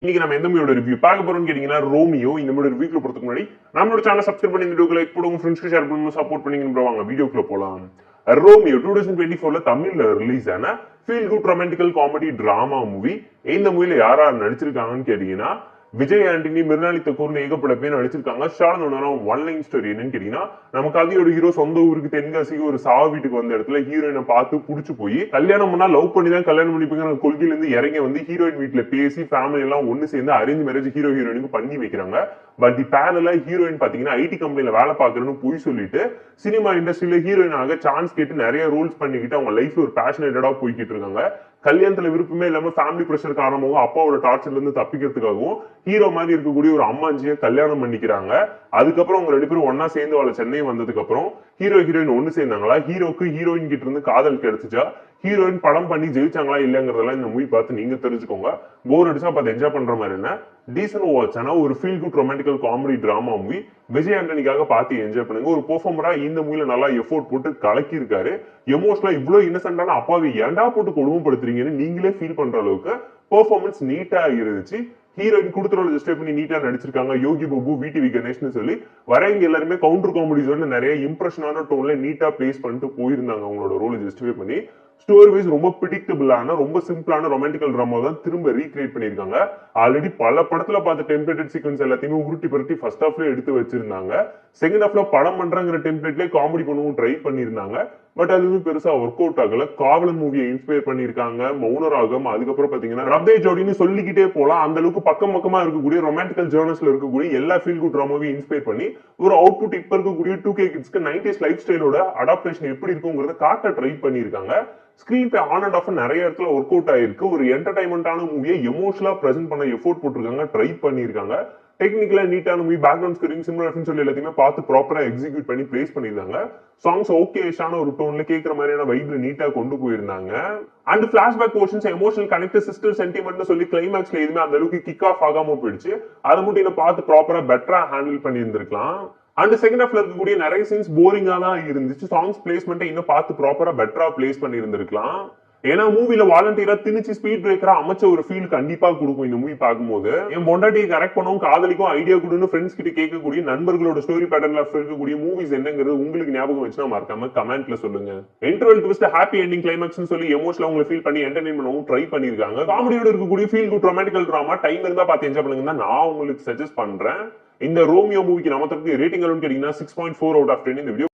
இன்னைக்கு நம்ம எந்த மூவியோட ரிவ்யூ பார்க்க போறோம்னு கேட்டீங்கன்னா ரோமியோ. இந்த மூவியோட ரிவ்யூக்குள்ள போறதுக்கு முன்னாடி நம்மளோட சேனல் சப்ஸ்கிரைப் பண்ணி இந்த வீடியோக்கு லைக் போடுங்க, ஃப்ரெண்ட்ஸ்க்கு ஷேர் பண்ணுங்க, சப்போர்ட் பண்ணீங்க. வாங்க வீடியோக்குள்ள போலாம். ரோமியோ 2024ல தமிழ்ல ரிலீஸ் ஆன feel good romantical comedy drama movie. இந்த மூவில யார் யார் நடிச்சிருக்காங்கன்னு கேட்டீங்கன்னா விஜய் ஆண்டனி, மிர்னாலி தக்கூர்னு ஏகப்பட்ட பேர் நடிச்சிருக்காங்க. ஒன் லைன் ஸ்டோரி என்னன்னு கேட்டீங்கன்னா, நம்ம கதையோட ஹீரோ சொந்த ஊருக்கு தென்காசிக்கு ஒரு சாவ வீட்டுக்கு வந்த இடத்துல ஹீரோயினை பார்த்து புடிச்சு போய் கல்யாணம் பண்ணா லவ் பண்ணி தான் கல்யாணம் பண்ணிப்பீங்கிற கொள்கையில இருந்து இறங்கி வந்து ஹீரோயின் வீட்டுல பேசி ஃபேமிலி எல்லாம் ஒண்ணு சேர்ந்து அரேஞ்ச் மேரேஜ் ஹீரோ ஹீரோயினுக்கு பண்ணி வைக்கிறாங்க. பட் தி பேரலா ஹீரோயின் பாத்தீங்கன்னா ஐடி கம்பெனில வேலை பாக்குறேன்னு போய் சொல்லிட்டு சினிமா இண்டஸ்ட்ரியில ஹீரோயின் ஆக சான்ஸ் கேட்டு நிறைய ரூல்ஸ் பண்ணிக்கிட்டு அவங்க லைஃப்ல ஒரு பேஷனேட்டடா போய்கிட்டு இருக்காங்க. கல்யாணத்துல விருப்பமே இல்லாம ஃபேமிலி பிரஷர் காரணமாகவும் அப்பாவோட டார்ச்சர்ல இருந்து தப்பிக்கிறதுக்காகவும் ஹீரோ மாதிரி இருக்கக்கூடிய ஒரு அம்மாஞ்சியை கல்யாணம் பண்ணிக்கிறாங்க. அதுக்கப்புறம் அவங்க ரெண்டு பேரும் ஒன்னா சேர்ந்து அவளை சென்னை வந்ததுக்கு அப்புறம் ஹீரோ ஹீரோயின் ஒண்ணு சேர்ந்தாங்களா, ஹீரோக்கு ஹீரோயின் கிட்ட இருந்து காதல் கிடைச்சிச்சா, ஹீரோயின் படம் பண்ணி ஜெயிச்சாங்களா இல்லங்கிறதெல்லாம் இந்த மூவி பார்த்து நீங்க தெரிஞ்சுக்கோங்க. போர் அடிச்சா பார்த்து என்ஜாய் பண்ற மாதிரி என்ன டீசன்ட் வாட்ச் ஆனா ஒரு feel good romantical comedy drama movie. Vijay ஆண்டனிக்காக பார்த்து என்ஜாய் பண்ணுங்க. ஒரு பெர்ஃபார்மரா இந்த மூவில நல்லா எஃபோர்ட் போட்டு கலக்கி இருக்காரு. எமோஷனலா இவ்வளவு இன்னசென்டான அப்பாவை ஏண்டா போட்டு கொடுமைப்படுத்துறீங்கன்னு நீங்களே ஃபீல் பண்ற அளவுக்கு பெர்ஃபார்மன்ஸ் நீட்டா இருந்துச்சு. ஹீரோயின் கொடுத்துறோட ஜஸ்ட் பண்ணி நீட்டா நடிச்சிருக்காங்க. யோகி பாபு, விடிவி கணேஷ்னு சொல்லி வரவங்க எல்லாருமே கவுண்டர் காமெடிஸ் நிறைய இம்ப்ரெஷனான டோன்ல நீட்டா பிளேஸ் பண்ணிட்டு போயிருந்தாங்க அவங்களோட ரோலை ஜஸ்டிஃபை பண்ணி. ஸ்டோரி வைஸ் ரொம்ப பிரிடிக்டபிளான ரொம்ப சிம்பிளான ரொமான்டிக்கல் டிராமா தான் திரும்ப ரீக்ரியேட் பண்ணிருக்காங்க. ஆல்ரெடி பல படத்துல பார்த்த டெம்ப்ளேட்டட் சீக்வன்ஸ் எல்லாத்தையுமே உருட்டி பருட்டி ஃபர்ஸ்ட் ஹாஃப்ல எடுத்து வச்சிருந்தாங்க. செகண்ட் ஹாஃப்ல படம் பண்றாங்கிற டெம்ப்ளேட்லயே காமெடி பண்ணவும் ட்ரை பண்ணிருந்தாங்க. பட் அதுவும் பெருசா ஒர்க் அவுட் ஆகல. காவலன் மூவியை இன்ஸ்பயர் பண்ணிருக்காங்க, மௌனராகம், அதுக்கப்புறம் பாத்தீங்கன்னா ரப்தே ஜோடின்னு சொல்லிக்கிட்டே போலாம். அந்த அளவுக்கு பக்கம் பக்கமா இருக்கக்கூடிய ரொமான்டிக்கல் ஜேர்னல்ஸ்ல இருக்கக்கூடிய எல்லா ஃபீல் குட் டிராமாவையும் இன்ஸ்பயர் பண்ணி ஒரு அவுட்புட் இப்ப இருக்கக்கூடிய 2K கிட்ஸ்க்கு 90s லைஃப் ஸ்டைலோட அடாப்டேஷன் எப்படி இருக்குங்கிறத காட்ட ட்ரை பண்ணிருக்காங்க. Screen pay on and half நிறைய இடத்துல ஒர்க் அவுட் ஆயிருக்கு. ஒரு என்டர்டைன்மெண்டான மூவியை எமோஷனலா பிரசென்ட் பண்ண எஃபோர்ட் போட்டிருக்காங்க, ட்ரை பண்ணிருக்காங்க. டெக்னிக்கலா நீட்டான மூவி, பேக்ரவுண்ட் ஸ்கோரிங், சினிமாட்டோகிராஃபி சொல்லி எல்லாத்தையுமே பார்த்து ப்ராப்பரா எக்ஸிக்யூட் பண்ணி பிளேஸ் பண்ணிருந்தாங்க. சாங்ஸ் ஓகேஷான ஒரு டோன்ல கேட்கிற மாதிரியான வைப்ல நீட்டா கொண்டு போயிருந்தாங்க. And flashback portions emotional connect sister sentiment சொல்லி கிளைமேக்ஸ்ல எதுவுமே அந்த அளவுக்கு கிக் ஆஃப் ஆகாம போயிடுச்சு. அதை மட்டும் இன்னும் பார்த்து ப்ராப்பரா பெட்டரா ஹேண்டில் பண்ணி இருந்திருக்கலாம். அண்ட் செகண்ட் ஹாஃப்ல இருக்கக்கூடிய நிறைய சீன்ஸ் போரிங்கா தான் இருந்துச்சு. சாங்ஸ் பிளேஸ்மெண்ட் இன்னும் பார்த்து ப்ராப்பரா பெட்டரா பிளேஸ் பண்ணி இருந்திருக்கலாம். ஏன்னா மூவில வாலண்டியரா திணிச்சு ஸ்பீட் பிரேக்கரா அமைச்ச ஒரு ஃபீல் கண்டிப்பா கொடுக்கும் இந்த மூவி பார்க்கும்போது. என் பொண்டாட்டியை கரெக்ட் பண்ணவும் காதலிக்கும் ஐடியா கொடுன்னு ஃப்ரெண்ட்ஸ் கிட்ட கேட்கக்கூடிய நண்பர்களோட ஸ்டோரி பேட்டர்ன்ல இருக்கக்கூடிய மூவிஸ் என்னங்கிறது உங்களுக்கு ஞாபகம் வச்சுனா மறக்காம கமெண்ட்ல சொல்லுங்க. Interval twist, happy ending, climax சொல்லி எமோஷனலா உங்களை ஃபீல் பண்ணி என்டர்டெயின் பண்ணவும் ட்ரை பண்ணிருக்காங்க. காமெடியோட இருக்கக்கூடிய ஃபீல் குட் ரொமான்டிக்கல் டிராமா டைம் இருந்தா பார்த்து என்ஜாய் பண்ணுங்க நான் உங்களுக்கு சஜஸ்ட் பண்றேன். இந்த ரோமியோ மூவிக்கு நம்ம தரப்பு ரேட்டிங் கேட்டீங்கன்னா 6.4 out of 10 இந்த வீடியோ